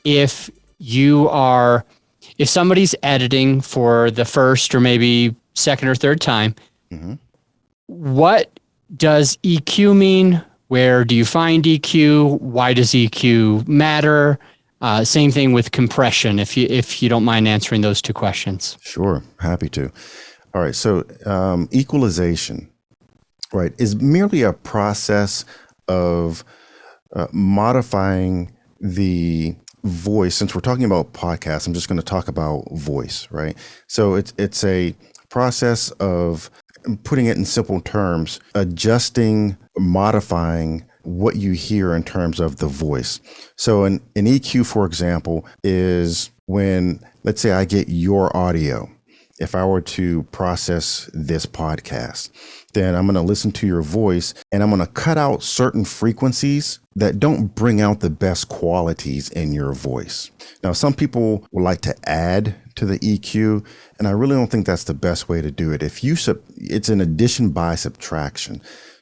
if somebody's editing for the first or maybe second or third time, what does EQ mean? Where do you find EQ? Why does EQ matter? Same thing with compression, if you don't mind answering those two questions. Sure, happy to. All right, so equalization, right, is merely a process of modifying the voice. Since we're talking about podcasts, I'm just going to talk about voice, right? So it's a process of, putting it in simple terms, adjusting, modifying what you hear in terms of the voice. So an EQ, for example, is when, let's say I get your audio. If I were to process this podcast, then I'm going to listen to your voice and I'm going to cut out certain frequencies that don't bring out the best qualities in your voice. Now, some people would like to add to the EQ, and I really don't think that's the best way to do it. It's an addition by subtraction.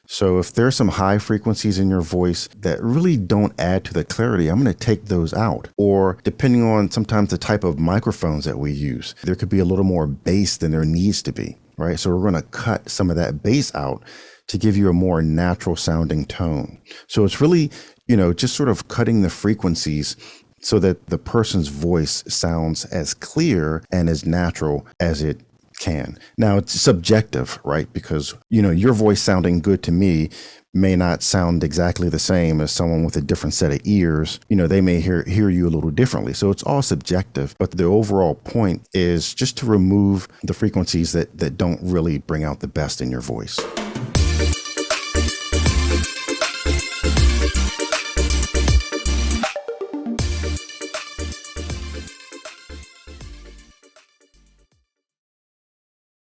So if there's some high frequencies in your voice that really don't add to the clarity, I'm going to take those out. Or depending on sometimes the type of microphones that we use, there could be a little more bass than there needs to be, right? So we're going to cut some of that bass out to give you a more natural sounding tone. So it's really, just sort of cutting the frequencies so that the person's voice sounds as clear and as natural as it can. Now, it's subjective, right? Because, your voice sounding good to me may not sound exactly the same as someone with a different set of ears. They may hear you a little differently. So it's all subjective. But the overall point is just to remove the frequencies that don't really bring out the best in your voice.